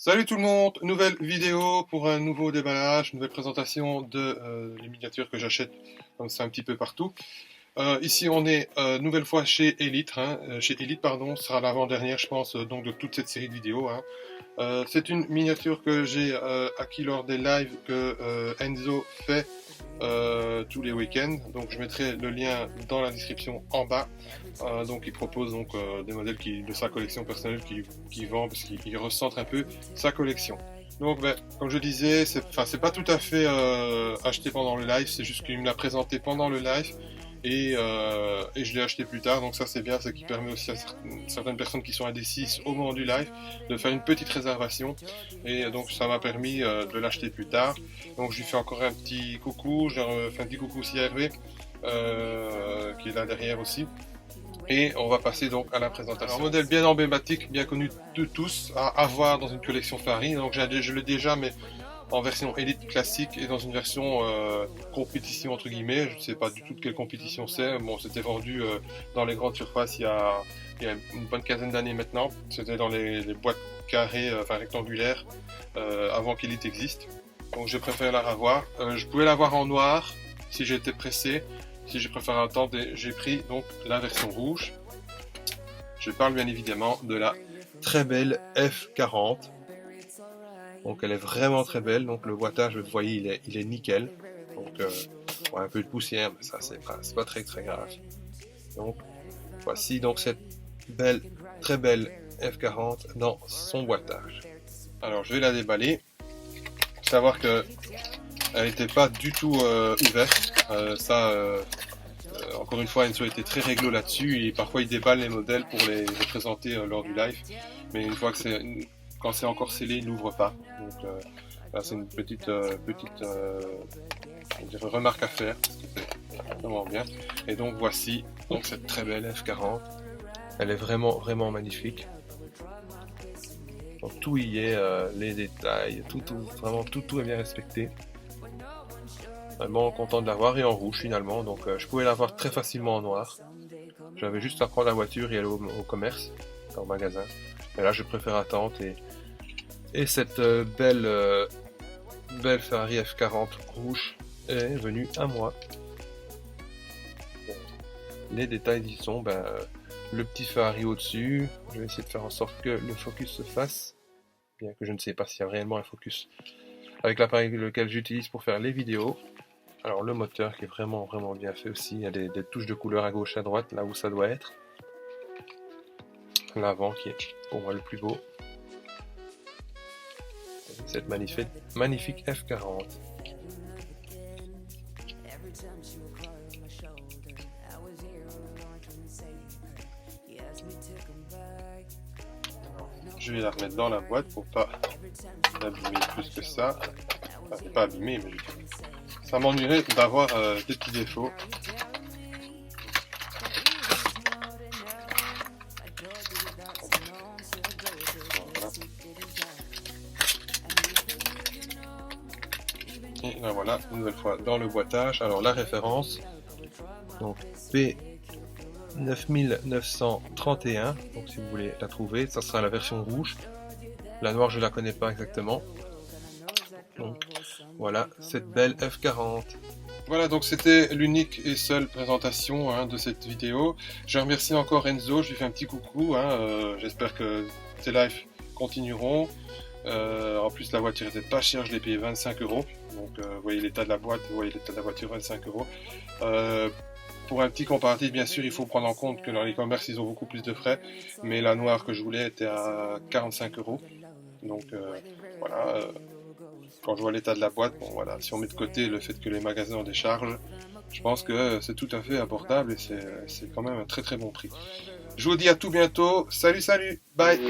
Salut tout le monde, nouvelle vidéo pour un nouveau déballage, nouvelle présentation de les miniatures que j'achète comme ça un petit peu partout. Ici on est nouvelle fois chez Elite, chez Elite pardon, ce sera l'avant-dernière je pense donc de toute cette série de vidéos. C'est une miniature que j'ai acquis lors des lives que Enzo fait tous les week-ends, donc je mettrai le lien dans la description en bas. Donc il propose donc des modèles de sa collection personnelle qui vend parce qu'il recentre un peu sa collection. Donc comme je disais, c'est pas tout à fait acheté pendant le live, c'est juste qu'il me l'a présenté pendant le live et je l'ai acheté plus tard, donc ça c'est bien, ce qui permet aussi à certaines personnes qui sont indécises au moment du live de faire une petite réservation, et donc ça m'a permis de l'acheter plus tard. Donc je lui fais encore un petit coucou, je fais un petit coucou aussi à Hervé qui est là derrière aussi. Et on va passer donc à la présentation. Un modèle bien emblématique, bien connu de tous, à avoir dans une collection Ferrari. Donc je l'ai déjà, mais en version Elite classique et dans une version compétition entre guillemets. Je ne sais pas du tout de quelle compétition c'est. Bon, c'était vendu dans les grandes surfaces il y a une bonne quinzaine d'années maintenant. C'était dans les boîtes carrées, enfin rectangulaires, avant qu'Elite existe. Donc je préfère la revoir. Je pouvais l'avoir en noir si j'étais pressé. Si j'ai préféré attendre, j'ai pris donc la version rouge. Je parle bien évidemment de la très belle F40. Donc elle est vraiment très belle. Donc le boitage, vous voyez, il est nickel. Donc ouais, un peu de poussière, mais ça c'est pas très grave. Donc voici donc cette belle, très belle F40 dans son boitage. Alors je vais la déballer. Savoir que elle n'était pas du tout ouverte. Encore une fois, Enzo était très réglo là-dessus et parfois il déballe les modèles pour les présenter lors du live. Mais une fois que quand c'est encore scellé, il n'ouvre pas. Donc là, c'est une petite remarque à faire. C'est vraiment bien. Et donc voici donc cette très belle F40. Elle est vraiment magnifique. Donc tout y est, les détails, vraiment tout est bien respecté. Vraiment content de l'avoir, et en rouge finalement, donc je pouvais l'avoir très facilement en noir. J'avais juste à prendre la voiture et aller au commerce, au magasin. Mais là je préfère attendre, et cette belle Ferrari F40 rouge est venue à moi. Les détails y sont, le petit Ferrari au-dessus. Je vais essayer de faire en sorte que le focus se fasse, bien que je ne sais pas s'il y a réellement un focus avec l'appareil lequel j'utilise pour faire les vidéos. Alors le moteur qui est vraiment bien fait aussi, il y a des touches de couleur à gauche à droite là où ça doit être. L'avant qui est pour moi le plus beau. Cette magnifique F40. Je vais la remettre dans la boîte pour pas l'abîmer plus que ça. Enfin, c'est pas abîmé, mais ça m'ennuierait d'avoir des petits défauts. Voilà. Et là voilà, une nouvelle fois dans le boitage. Alors la référence, donc P9931, donc si vous voulez la trouver, ça sera la version rouge. La noire je la connais pas exactement. Donc voilà cette belle F40. Voilà, donc c'était l'unique et seule présentation de cette vidéo. Je remercie encore Enzo, je lui fais un petit coucou. J'espère que ces lives continueront. En plus la voiture était pas chère, je l'ai payé 25 €. Donc vous voyez l'état de la boîte, vous voyez l'état de la voiture, 25 €. Pour un petit comparatif, bien sûr, il faut prendre en compte que dans les commerces, ils ont beaucoup plus de frais. Mais la noire que je voulais était à 45 €. Donc voilà, quand je vois l'état de la boîte, bon voilà, si on met de côté le fait que les magasins ont des charges, je pense que c'est tout à fait abordable et c'est quand même un très bon prix. Je vous dis à tout bientôt, salut, bye!